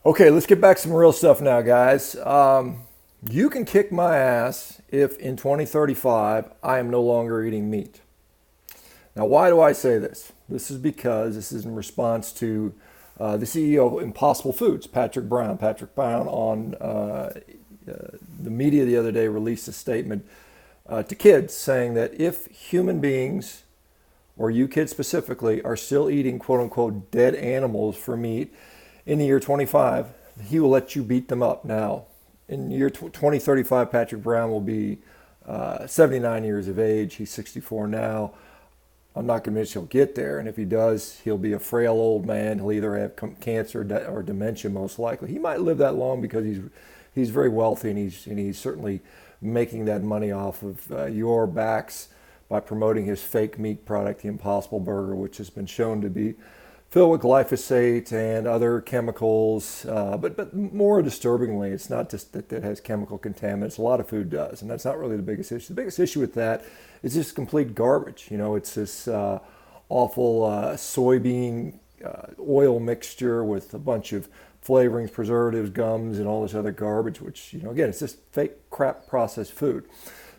Okay, let's get back to some real stuff now, guys. You can kick my ass if in 2035 I am no longer eating meat. Now, why do I say this? This is because this is in response to the CEO of Impossible Foods, Patrick Brown. Patrick Brown on the media the other day released a statement to kids saying that if human beings, or you kids specifically, are still eating quote unquote dead animals for meat in the year 25, he will let you beat them up. Now, in the year 2035, Patrick Brown will be 79 years of age. He's 64 now. I'm not convinced he'll get there, and if he does, he'll be a frail old man. He'll either have cancer or dementia, most likely. He might live that long because he's very wealthy, and he's certainly making that money off of your backs by promoting his fake meat product, the Impossible Burger, which has been shown to be filled with glyphosate and other chemicals. But more disturbingly, it's not just that it has chemical contaminants. A lot of food does, and that's not really the biggest issue. The biggest issue with that is just complete garbage. You know, it's this awful soybean oil mixture with a bunch of flavorings, preservatives, gums, and all this other garbage, which, again, it's just fake crap processed food.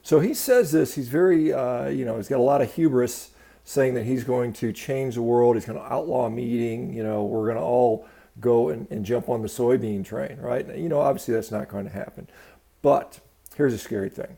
So he says this, he's very, he's got a lot of hubris, saying that he's going to change the world, he's going to outlaw meat eating, we're going to all go and jump on the soybean train, right? Obviously that's not going to happen. But here's a scary thing.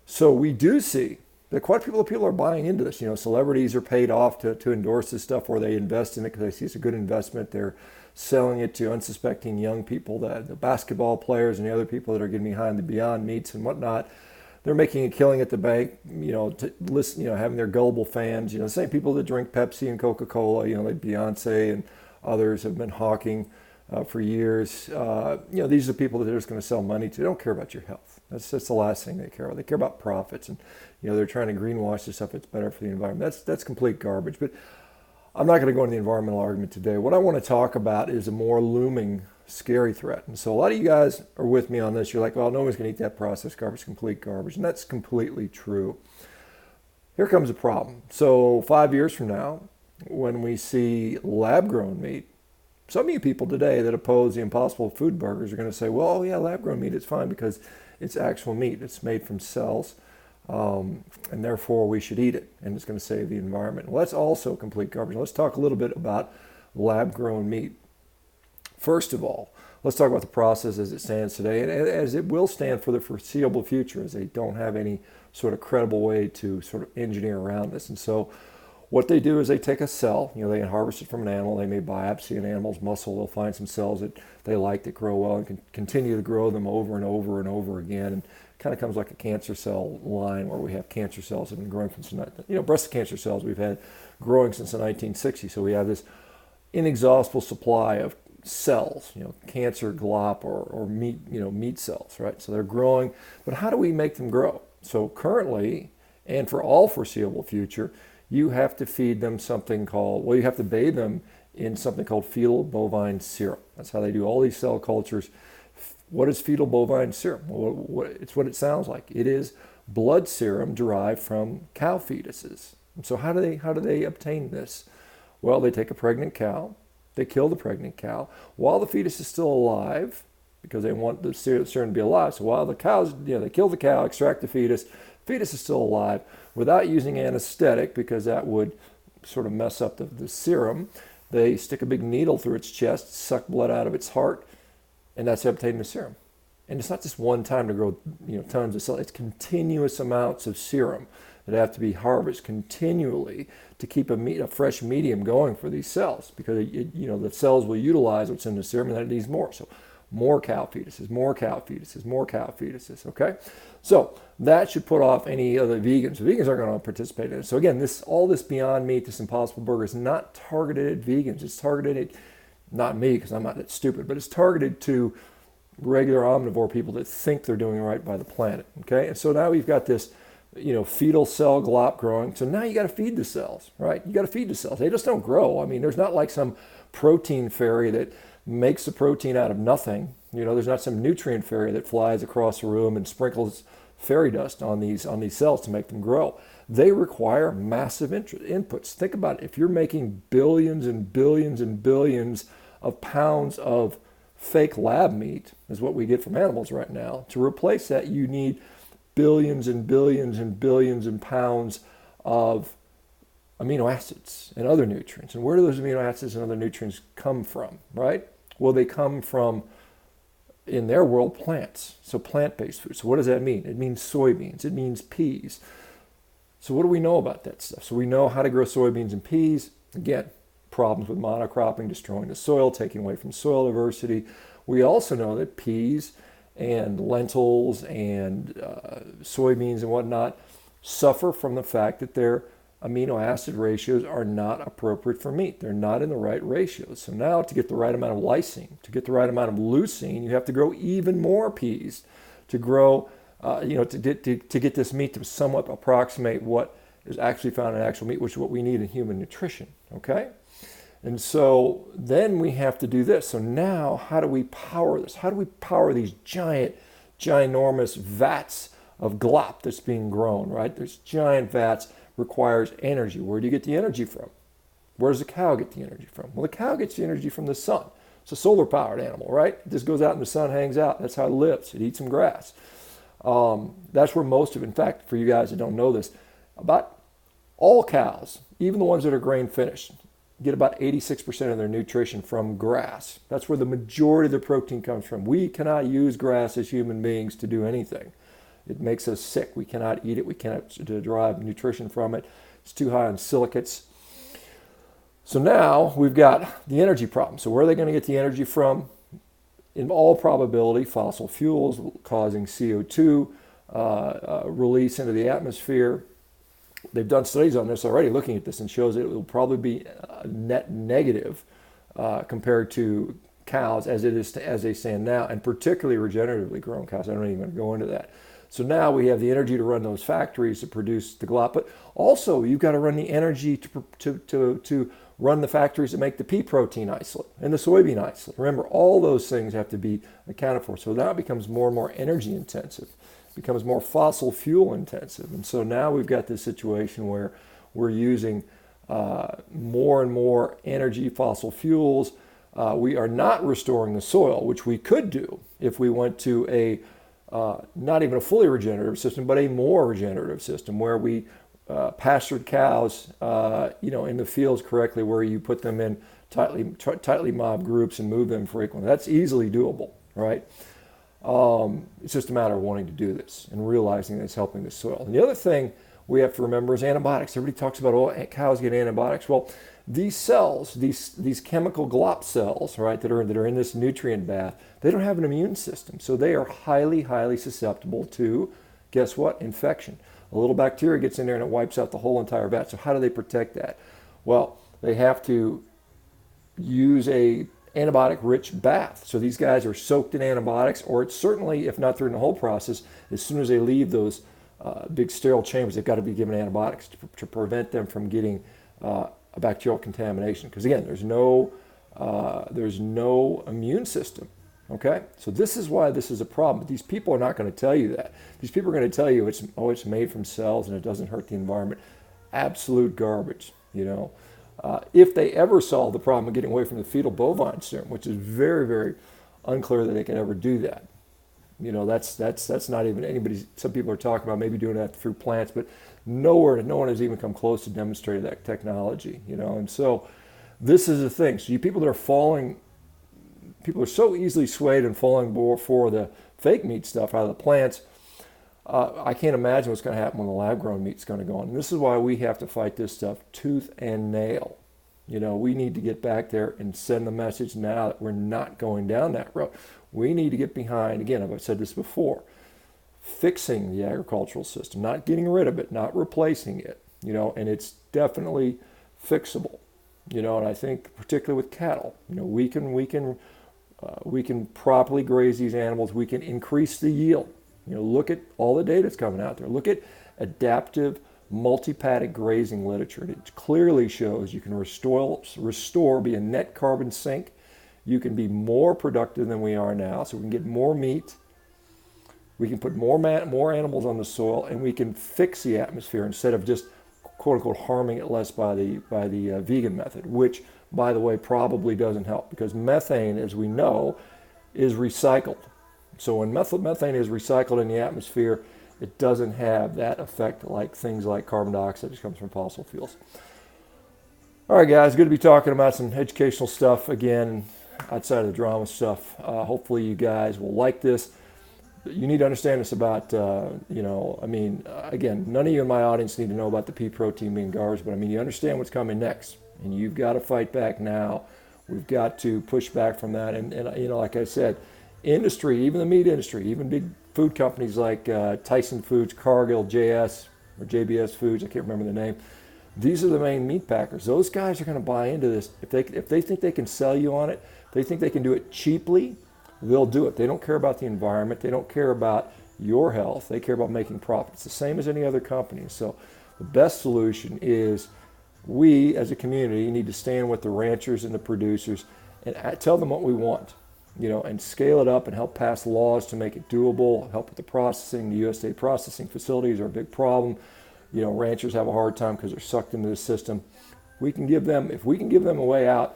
So we do see that quite a few people are buying into this. Celebrities are paid off to endorse this stuff, or they invest in it because they see it's a good investment. They're selling it to unsuspecting young people, the basketball players and the other people that are getting behind the Beyond Meats and whatnot. They're making a killing at the bank, to listen, having their gullible fans, the same people that drink Pepsi and Coca-Cola, like Beyonce and others have been hawking for years. These are people that they're just going to sell money to. They don't care about your health. That's the last thing they care about. They care about profits, and they're trying to greenwash this stuff. It's better for the environment. That's complete garbage. But I'm not going to go into the environmental argument today. What I want to talk about is a more looming, scary threat. And so a lot of you guys are with me on this. You're like, well, no one's going to eat that processed garbage, complete garbage. And that's completely true. Here comes a problem. So 5 years from now, when we see lab-grown meat, some of you people today that oppose the Impossible Food Burgers are going to say, well, oh yeah, lab-grown meat is fine because it's actual meat. It's made from cells. And therefore we should eat it, and it's going to save the environment. Well, that's also complete garbage. Let's talk a little bit about lab-grown meat. First of all, let's talk about the process as it stands today, and as it will stand for the foreseeable future, as they don't have any sort of credible way to sort of engineer around this. And so what they do is they take a cell, they can harvest it from an animal. They may biopsy an animal's muscle. They'll find some cells that they like that grow well and can continue to grow them over and over and over again. And kind of comes like a cancer cell line where we have cancer cells that have been growing since, breast cancer cells we've had growing since the 1960s. So we have this inexhaustible supply of cells, cancer glop or meat cells, right? So they're growing, but how do we make them grow? So currently, and for all foreseeable future, you have to feed them you have to bathe them in something called fetal bovine serum. That's how they do all these cell cultures. What is fetal bovine serum? Well, it's what it sounds like. It is blood serum derived from cow fetuses. And so how do they obtain this? Well, they take a pregnant cow, they kill the pregnant cow while the fetus is still alive, because they want the serum to be alive. So while the cows, they kill the cow, extract the fetus is still alive without using anesthetic, because that would sort of mess up the serum. They stick a big needle through its chest, suck blood out of its heart, and that's obtaining the serum. And it's not just one time to grow, tons of cells. It's continuous amounts of serum that have to be harvested continually to keep a fresh medium going for these cells, because the cells will utilize what's in the serum, and then it needs more. So more cow fetuses, more cow fetuses, more cow fetuses. Okay, so that should put off any other vegans. The vegans aren't going to participate in it. So again, all this Beyond Meat, this Impossible Burger is not targeted at vegans. It's targeted at, not me because I'm not that stupid, but it's targeted to regular omnivore people that think they're doing right by the planet. Okay, and so now we've got this, fetal cell glop growing. So now you got to feed the cells, right? You got to feed the cells. They just don't grow. I mean, there's not like some protein fairy that makes the protein out of nothing. There's not some nutrient fairy that flies across the room and sprinkles fairy dust on these cells to make them grow. They require massive inputs. Think about it. If you're making billions and billions and billions of pounds of fake lab meat is what we get from animals right now. To replace that, you need billions and billions and billions of pounds of amino acids and other nutrients. And where do those amino acids and other nutrients come from, right? Well, they come from, in their world, plants. So plant-based food. So what does that mean? It means soybeans. It means peas. So what do we know about that stuff? So we know how to grow soybeans and peas. Again, problems with monocropping, destroying the soil, taking away from soil diversity. We also know that peas and lentils and soybeans and whatnot suffer from the fact that their amino acid ratios are not appropriate for meat. They're not in the right ratios. So now to get the right amount of lysine, to get the right amount of leucine, you have to grow even more peas to grow, to get this meat to somewhat approximate what is actually found in actual meat, which is what we need in human nutrition, okay? And so then we have to do this. So now how do we power this? How do we power these ginormous vats of glop that's being grown, right? There's giant vats, requires energy. Where do you get the energy from? Where does the cow get the energy from? Well, the cow gets the energy from the sun. It's a solar-powered animal, right? It just goes out in the sun, hangs out. That's how it lives. It eats some grass. That's where most of, in fact, for you guys that don't know this, about all cows, even the ones that are grain finished, get about 86% of their nutrition from grass. That's where the majority of the protein comes from. We cannot use grass as human beings to do anything. It makes us sick. We cannot eat it. We cannot derive nutrition from it. It's too high on silicates. So now we've got the energy problem. So where are they going to get the energy from? In all probability, fossil fuels causing CO2 release into the atmosphere. They've done studies on this already, looking at this, and shows that it will probably be net negative compared to cows as they stand now, and particularly regeneratively grown cows. I don't even want to go into that. So now we have the energy to run those factories to produce the glop, but also you've got to run the energy to run the factories that make the pea protein isolate and the soybean isolate. Remember, all those things have to be accounted for. So now it becomes more and more energy intensive, it becomes more fossil fuel intensive. And so now we've got this situation where we're using more and more energy, fossil fuels. We are not restoring the soil, which we could do if we went to a not even a fully regenerative system, but a more regenerative system where we pastured cows, in the fields correctly, where you put them in tightly mobbed groups and move them frequently. That's easily doable, right? It's just a matter of wanting to do this and realizing that it's helping the soil. And the other thing we have to remember is antibiotics. Everybody talks about, oh, cows get antibiotics. Well, these cells, these chemical glop cells, right, that are in this nutrient bath, they don't have an immune system. So they are highly, highly susceptible to, guess what, infection. A little bacteria gets in there and it wipes out the whole entire vat. So how do they protect that? Well, they have to use a antibiotic-rich bath. So these guys are soaked in antibiotics, or it's certainly, if not during the whole process, as soon as they leave those big sterile chambers, they've got to be given antibiotics to prevent them from getting a bacterial contamination. Because again, there's no immune system. Okay, so this is why this is a problem. But these people are not going to tell you that. These people are going to tell you it's made from cells and it doesn't hurt the environment. Absolute garbage. If they ever solve the problem of getting away from the fetal bovine serum, which is very, very unclear that they can ever do that. That's not even anybody. Some people are talking about maybe doing that through plants, but no one has even come close to demonstrating that technology. And so this is the thing. So you people that are falling. People are so easily swayed and falling for the fake meat stuff out of the plants. I can't imagine what's going to happen when the lab-grown meat's going to go on. And this is why we have to fight this stuff tooth and nail. We need to get back there and send the message now that we're not going down that road. We need to get behind, again, I've said this before, fixing the agricultural system, not getting rid of it, not replacing it, and it's definitely fixable. And I think particularly with cattle, we can properly graze these animals. We can increase the yield. Look at all the data that's coming out there. Look at adaptive multi-paddock grazing literature. It clearly shows you can restore, be a net carbon sink. You can be more productive than we are now, so we can get more meat. We can put more animals on the soil, and we can fix the atmosphere instead of just quote unquote harming it less by the vegan method, which, by the way, probably doesn't help, because methane, as we know, is recycled. So when methane is recycled in the atmosphere, it doesn't have that effect like things like carbon dioxide, which comes from fossil fuels. All right, guys, good to be talking about some educational stuff again, outside of the drama stuff. Hopefully you guys will like this. You need to understand this about, again, none of you in my audience need to know about the pea protein being garbage, but I mean, you understand what's coming next, and you've got to fight back now. We've got to push back from that. And like I said, industry, even the meat industry, even big food companies like Tyson Foods, Cargill, JS, or JBS Foods, I can't remember the name. These are the main meat packers. Those guys are going to buy into this. If they think they can sell you on it, if they think they can do it cheaply, they'll do it. They don't care about the environment. They don't care about your health. They care about making profit. It's the same as any other company. So the best solution is we, as a community, need to stand with the ranchers and the producers and tell them what we want, and scale it up and help pass laws to make it doable, help with the processing. The USDA processing facilities are a big problem. Ranchers have a hard time because they're sucked into the system. If we can give them a way out,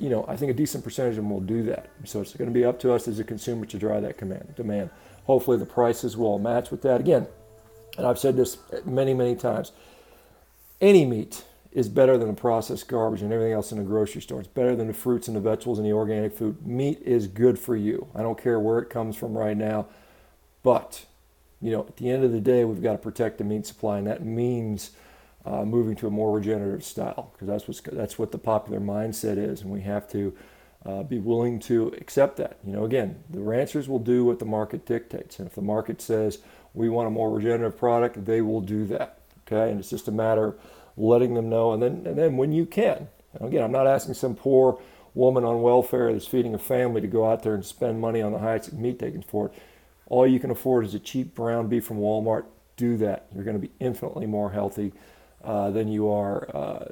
I think a decent percentage of them will do that. So it's going to be up to us as a consumer to drive that demand. Hopefully the prices will match with that. Again, and I've said this many, many times, any meat is better than the processed garbage and everything else in the grocery store. It's better than the fruits and the vegetables and the organic food. Meat is good for you. I don't care where it comes from right now, but at the end of the day, we've got to protect the meat supply, and that means moving to a more regenerative style, because that's what the popular mindset is, and we have to be willing to accept that. Again, the ranchers will do what the market dictates, and if the market says we want a more regenerative product, they will do that. Okay, and it's just a matter of letting them know, and then when you can. And again, I'm not asking some poor woman on welfare that's feeding a family to go out there and spend money on the highest meat they can afford. All you can afford is a cheap ground beef from Walmart. Do that. You're going to be infinitely more healthy than you are,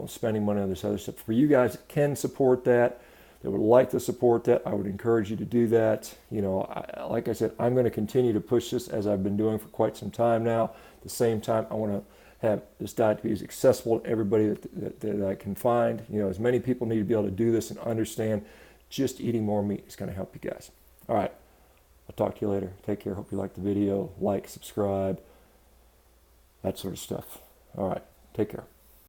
spending money on this other stuff. For you guys that can support that, that would like to support that, I would encourage you to do that. Like I said, I'm going to continue to push this as I've been doing for quite some time now. At the same time, I want to have this diet be as accessible to everybody that I can find. As many people need to be able to do this and understand just eating more meat is going to help you guys. All right. I'll talk to you later. Take care. Hope you liked the video. Like, subscribe, that sort of stuff. All right. Take care.